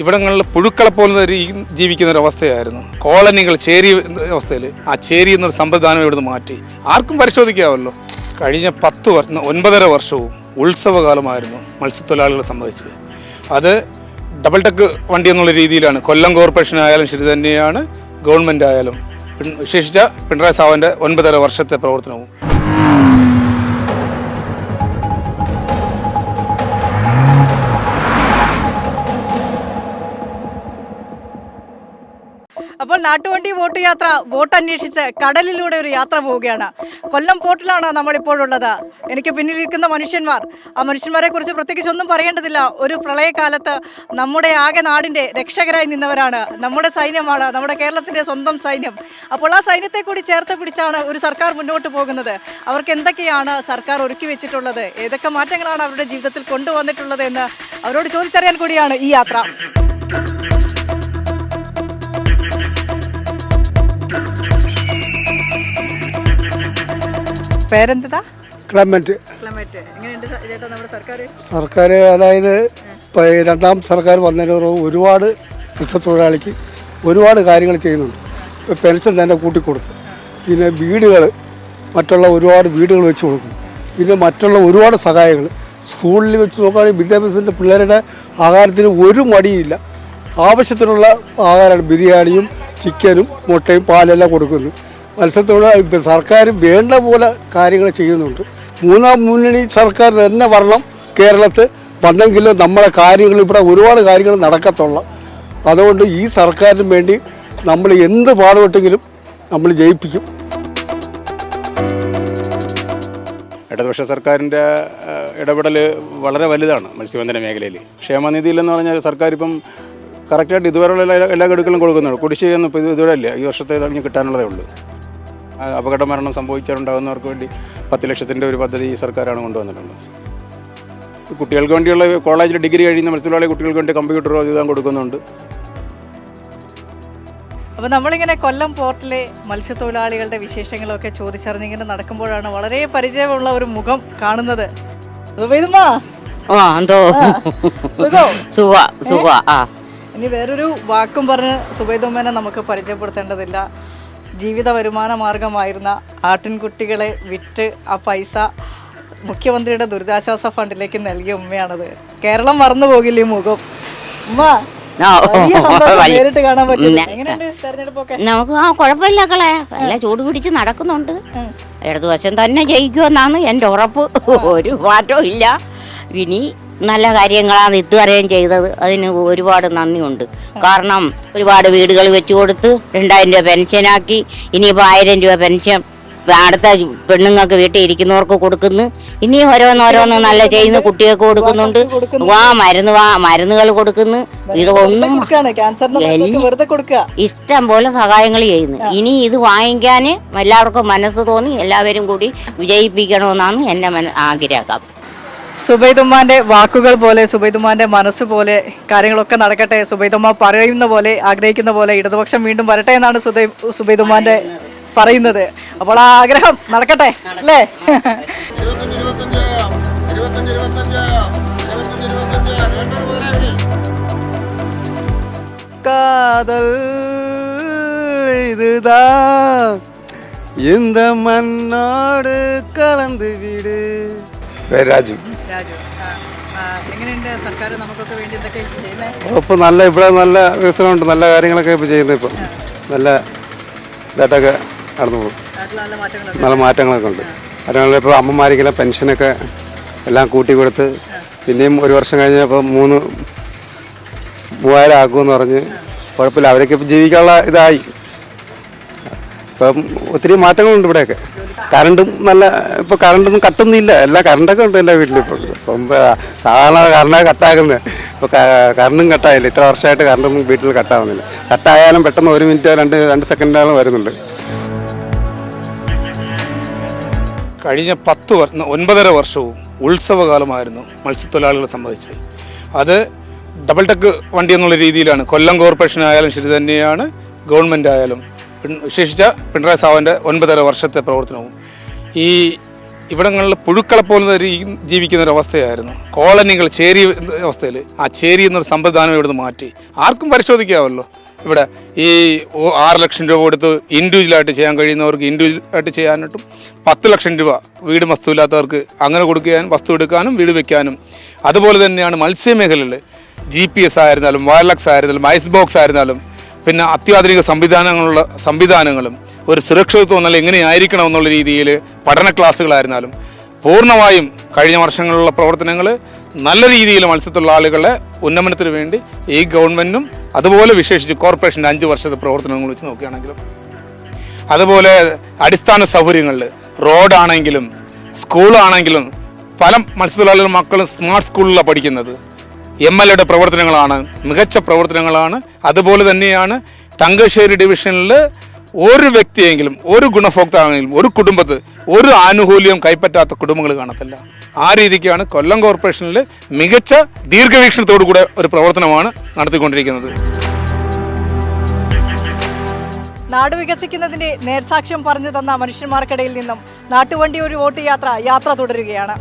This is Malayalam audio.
ഇവിടങ്ങളിൽ പുഴുക്കളെ പോലെ ജീവിക്കുന്ന ഒരു അവസ്ഥയായിരുന്നു. കോളനികൾ ചേരി അവസ്ഥയിൽ ആ ചേരി എന്നൊരു സംവിധാനം ഇവിടുന്ന് മാറ്റി ആർക്കും പരിശോധിക്കാമല്ലോ. കഴിഞ്ഞ 9.5 വർഷവും ഉത്സവകാലമായിരുന്നു മത്സ്യത്തൊഴിലാളികളെ സംബന്ധിച്ച്. അത് ഡബിൾ ടെക്ക് വണ്ടി എന്നുള്ള രീതിയിലാണ് കൊല്ലം കോർപ്പറേഷൻ ആയാലും ശരി തന്നെയാണ്, ഗവൺമെൻറ് ആയാലും, വിശേഷിച്ച പിണറായി സാറിൻ്റെ 9.5 വർഷത്തെ പ്രവർത്തനവും. അപ്പോൾ നാട്ടുവണ്ടി വോട്ട് യാത്ര, വോട്ട് അന്വേഷിച്ച് കടലിലൂടെ ഒരു യാത്ര പോവുകയാണ്. കൊല്ലം പോർട്ടിലാണ് നമ്മളിപ്പോഴുള്ളത്. എനിക്ക് പിന്നിലിരിക്കുന്ന മനുഷ്യന്മാർ, ആ മനുഷ്യന്മാരെ കുറിച്ച് പ്രത്യേകിച്ച് ഒന്നും പറയേണ്ടതില്ല. ഒരു പ്രളയകാലത്ത് നമ്മുടെ ആകെ നാടിൻ്റെ രക്ഷകരായി നിന്നവരാണ്. നമ്മുടെ സൈന്യമാണ്, നമ്മുടെ കേരളത്തിൻ്റെ സ്വന്തം സൈന്യം. അപ്പോൾ ആ സൈന്യത്തെ കൂടി ചേർത്ത് പിടിച്ചാണ് ഒരു സർക്കാർ മുന്നോട്ട് പോകുന്നത്. അവർക്ക് എന്തൊക്കെയാണ് സർക്കാർ ഒരുക്കി വെച്ചിട്ടുള്ളത്, ഏതൊക്കെ മാറ്റങ്ങളാണ് അവരുടെ ജീവിതത്തിൽ കൊണ്ടുവന്നിട്ടുള്ളത് എന്ന് അവരോട് ചോദിച്ചറിയാൻ കൂടിയാണ് ഈ യാത്ര. പേരെന്താ? ക്ലെമന്റ്. എങ്ങനെയുണ്ട് ചേട്ടാ നമ്മുടെ സർക്കാർ? അതായത് രണ്ടാം സർക്കാർ വന്നതിന് ഒരുപാട് മത്സ്യത്തൊഴിലാളിക്ക് ഒരുപാട് കാര്യങ്ങൾ ചെയ്യുന്നുണ്ട്. ഇപ്പോൾ പെൻഷൻ തന്നെ കൂട്ടിക്കൊടുത്തു, പിന്നെ വീടുകൾ, മറ്റുള്ള ഒരുപാട് വീടുകൾ വെച്ച് കൊടുക്കുന്നു, പിന്നെ മറ്റുള്ള ഒരുപാട് സഹായങ്ങൾ. സ്കൂളിൽ വെച്ച് നോക്കുകയാണെങ്കിൽ വിദ്യാഭ്യാസത്തിൻ്റെ പിള്ളേരുടെ ആഹാരത്തിന് ഒരു മടിയില്ല. ആവശ്യത്തിനുള്ള ആഹാരമാണ്, ബിരിയാണിയും ചിക്കനും മുട്ടയും പാലെല്ലാം കൊടുക്കുന്നു. മത്സ്യത്തൊഴിലാളി സർക്കാർ വേണ്ട പോലെ കാര്യങ്ങൾ ചെയ്യുന്നുണ്ട്. മൂന്നാം മുന്നണി സർക്കാർ തന്നെ വരണം കേരളത്തിൽ, വന്നെങ്കിലും നമ്മളെ കാര്യങ്ങൾ ഇവിടെ ഒരുപാട് കാര്യങ്ങൾ നടക്കത്തുള്ളൂ. അതുകൊണ്ട് ഈ സർക്കാരിന് വേണ്ടി നമ്മൾ എന്ത് പാടുപെട്ടെങ്കിലും നമ്മൾ ജയിപ്പിക്കും. ഇടതുപക്ഷ സർക്കാരിൻ്റെ ഇടപെടൽ വളരെ വലുതാണ് മത്സ്യബന്ധന മേഖലയിൽ. ക്ഷേമനിധിയിലെന്ന് പറഞ്ഞാൽ സർക്കാർ ഇപ്പം കറക്റ്റായിട്ട് ഇതുവരെയുള്ള എല്ലാ ഗഡുക്കളും കൊടുക്കുന്നുണ്ട്. കുടിശ്ശികയൊന്നും ഇപ്പോൾ ഇതുവരെ ഇല്ല, ഈ വർഷത്തെ കഴിഞ്ഞ് കിട്ടാനുള്ളതേ ഉള്ളൂ. അപകട മരണം സംഭവിച്ചാലുണ്ടാകുന്നവർക്ക് വേണ്ടി 10 ലക്ഷത്തിൻ്റെ ഒരു പദ്ധതി ഈ സർക്കാരാണ് കൊണ്ടുവന്നിട്ടുണ്ട്. കുട്ടികൾക്ക് വേണ്ടിയുള്ള കോളേജിൽ ഡിഗ്രി കഴിയുന്ന മത്സ്യത്തൊഴിലാളി കുട്ടികൾക്ക് വേണ്ടി കമ്പ്യൂട്ടറോ ഇതാൻ കൊടുക്കുന്നുണ്ട്. അപ്പോൾ നമ്മളിങ്ങനെ കൊല്ലം പോർട്ടിലെ മത്സ്യത്തൊഴിലാളികളുടെ വിശേഷങ്ങളൊക്കെ ചോദിച്ചറിഞ്ഞിങ്ങനെ നടക്കുമ്പോഴാണ് വളരെ പരിചയമുള്ള ഒരു മുഖം കാണുന്നത്. ഇനി വേറൊരു വാക്കും പറഞ്ഞ് സുബൈദുമ്മനെ നമുക്ക് പരിചയപ്പെടുത്തേണ്ടതില്ല. ജീവിത വരുമാന മാർഗമായിരുന്ന ആട്ടിൻകുട്ടികളെ വിറ്റ് ആ പൈസ മുഖ്യമന്ത്രിയുടെ ദുരിതാശ്വാസ ഫണ്ടിലേക്ക് നൽകിയ ഉമ്മയാണത്. കേരളം മറന്നു പോകില്ല ഈ മുഖം. ഉമ്മ നേരിട്ട് കാണാൻ പറ്റും. എങ്ങനെയുണ്ട് തെരഞ്ഞെടുപ്പൊക്കെ? നമുക്ക് കുഴപ്പമില്ല കളെ, എല്ലാം ചൂട് പിടിച്ച് നടക്കുന്നുണ്ട്. ഇടതുവശം തന്നെ ജയിക്കുമെന്നാണ് എൻ്റെ ഉറപ്പ്. ഒരു മാറ്റവും ഇല്ല. ഇനി നല്ല കാര്യങ്ങളാണ് ഇതുവരെയും ചെയ്തത്, അതിന് ഒരുപാട് നന്ദിയുണ്ട്. കാരണം ഒരുപാട് വീടുകൾ വെച്ച് കൊടുത്ത് 2000 രൂപ പെൻഷനാക്കി, ഇനിയിപ്പോൾ 1000 രൂപ പെൻഷൻ അടുത്ത പെണ്ണുങ്ങൾക്ക് വീട്ടിൽ ഇരിക്കുന്നവർക്ക് കൊടുക്കുന്നു. ഇനി ഓരോന്നോരോന്ന് നല്ല ചെയ്യുന്നു, കുട്ടികൾക്ക് കൊടുക്കുന്നുണ്ട്. മരുന്നുകൾ കൊടുക്കുന്നു. ഇതൊന്നും ഇഷ്ടം പോലെ സഹായങ്ങൾ ചെയ്യുന്നു. ഇനി ഇത് വാങ്ങിക്കാൻ എല്ലാവർക്കും മനസ്സ് തോന്നി എല്ലാവരും കൂടി വിജയിപ്പിക്കണമെന്നാണ് എൻ്റെ ആഗ്രഹം. സുബൈദുമ്മാന്റെ വാക്കുകൾ പോലെ, സുബൈദുമ്മാന്റെ മനസ്സ് പോലെ കാര്യങ്ങളൊക്കെ നടക്കട്ടെ. സുബൈദുമ്മ പറയുന്ന പോലെ, ആഗ്രഹിക്കുന്ന പോലെ ഇടതുപക്ഷം വീണ്ടും വരട്ടെ എന്നാണ് സുബൈദുമ്മാന്റെ പറയുന്നത്. അപ്പോൾ ആ ആഗ്രഹം നടക്കട്ടെ അല്ലേ? കാതൽ ഇതുതാ இந்த മണ്ണോട് കലந்து വീട്. രാജു. എങ്ങനെയുണ്ട് സർക്കാർ നമുക്കൊക്കെ വേണ്ടി എന്തൊക്കെ ചെയ്യുന്നത്? ഇപ്പോൾ നല്ല, ഇവിടെ നല്ല വികസനമുണ്ട്, നല്ല കാര്യങ്ങളൊക്കെ ഇപ്പോൾ ചെയ്യുന്നത്. ഇപ്പം നല്ല ഇതായിട്ടൊക്കെ നടന്നു പോകും. നല്ല മാറ്റങ്ങളൊക്കെ ഉണ്ട്. അതുപോലെ ഇപ്പോൾ അമ്മമാർക്കെല്ലാം പെൻഷനൊക്കെ എല്ലാം കൂട്ടി കൊടുത്ത് പിന്നെയും 1 വർഷം കഴിഞ്ഞപ്പോൾ 3000 ആക്കുമെന്ന് പറഞ്ഞ് കുഴപ്പമില്ല. അവരൊക്കെ ഇപ്പം ജീവിക്കാനുള്ള ഇതായി. ഇപ്പം ഒത്തിരി മാറ്റങ്ങളുണ്ട് ഇവിടെയൊക്കെ. കറണ്ടും നല്ല, ഇപ്പോൾ കറണ്ടൊന്നും കട്ടുന്നില്ല, എല്ലാ കറണ്ടൊക്കെ ഉണ്ട് എല്ലാ വീട്ടിലും. ഇപ്പോൾ സാധാരണ കറണ്ട് കട്ടാക്കുന്നത്, ഇപ്പോൾ കറണ്ടും കട്ടായില്ല. ഇത്ര വർഷമായിട്ട് കറണ്ടൊന്നും വീട്ടിൽ കട്ടാവുന്നില്ല. കട്ടായാലും പെട്ടെന്ന് 1 മിനിറ്റ് 2 സെക്കൻഡോളം വരുന്നുണ്ട്. കഴിഞ്ഞ 9.5 വർഷവും ഉത്സവകാലമായിരുന്നു മത്സ്യത്തൊഴിലാളികളെ സംബന്ധിച്ച്. അത് ഡബിൾ ടെക്ക് വണ്ടി എന്നുള്ള രീതിയിലാണ്, കൊല്ലം കോർപ്പറേഷൻ ആയാലും ശരി തന്നെയാണ്, ഗവൺമെൻറ് ആയാലും, വിശേഷിച്ച പിണറായി സാറിൻ്റെ 9.5 വർഷത്തെ പ്രവർത്തനവും. ഈ ഇവിടങ്ങളിൽ പുഴുക്കളെ പോലെ ജീവിക്കുന്ന ഒരു അവസ്ഥയായിരുന്നു. കോളനികൾ ചേരി അവസ്ഥയിൽ ആ ചേരി എന്നൊരു സംവിധാനം ഇവിടുന്ന് മാറ്റി ആർക്കും പരിശോധിക്കാമല്ലോ. ഇവിടെ ഈ 6 ലക്ഷം രൂപ കൊടുത്ത് ഇൻഡിവിജ്വലായിട്ട് ചെയ്യാൻ കഴിയുന്നവർക്ക് ഇൻഡിവിജ്വലായിട്ട് ചെയ്യാനായിട്ടും 10 ലക്ഷം രൂപ വീട് വസ്തു ഇല്ലാത്തവർക്ക് അങ്ങനെ കൊടുക്കാനും വസ്തു എടുക്കാനും വീട് വെക്കാനും. അതുപോലെ തന്നെയാണ് മത്സ്യമേഖലയിൽ GPS ആയിരുന്നാലും വയർലെസ് ആയിരുന്നാലും ഐസ് ബോക്സ് ആയിരുന്നാലും പിന്നെ അത്യാധുനിക സംവിധാനങ്ങളും ഒരു സുരക്ഷിതത്വം എന്നാൽ എങ്ങനെയായിരിക്കണം എന്നുള്ള രീതിയിൽ പഠന ക്ലാസ്സുകളായിരുന്നാലും പൂർണ്ണമായും കഴിഞ്ഞ വർഷങ്ങളിലുള്ള പ്രവർത്തനങ്ങൾ നല്ല രീതിയിൽ മത്സ്യത്തൊഴിലാളികളുടെ ഉന്നമനത്തിന് വേണ്ടി ഈ ഗവൺമെൻറ്റും അതുപോലെ വിശേഷിച്ച് കോർപ്പറേഷൻ്റെ 5 വർഷത്തെ പ്രവർത്തനങ്ങൾ വെച്ച് നോക്കുകയാണെങ്കിലും അതുപോലെ അടിസ്ഥാന സൗകര്യങ്ങളിൽ റോഡാണെങ്കിലും സ്കൂളാണെങ്കിലും പല മത്സ്യത്തൊഴിലാളികൾ മക്കളും സ്മാർട്ട് സ്കൂളിലാണ് പഠിക്കുന്നത്. MLAയുടെ പ്രവർത്തനങ്ങളാണ്, മികച്ച പ്രവർത്തനങ്ങളാണ്. അതുപോലെ തന്നെയാണ് തങ്കശ്ശേരി ഡിവിഷനിൽ ഒരു വ്യക്തിയെങ്കിലും ഒരു ഗുണഭോക്താവെങ്കിലും ഒരു കുടുംബത്ത് ഒരു ആനുകൂല്യം കൈപ്പറ്റാത്ത കുടുംബങ്ങൾ കാണത്തില്ല. ആ രീതിക്കാണ് കൊല്ലം കോർപ്പറേഷനിൽ മികച്ച ദീർഘവീക്ഷണത്തോടു കൂടെ ഒരു പ്രവർത്തനമാണ് നടത്തിക്കൊണ്ടിരിക്കുന്നത്. നാട് വികസിക്കുന്നതിന്റെ നേർസാക്ഷ്യം പറഞ്ഞു തന്ന മനുഷ്യന്മാർക്കിടയിൽ നിന്നും നാട്ടുവണ്ടി ഒരു വോട്ട് യാത്ര തുടരുകയാണ്.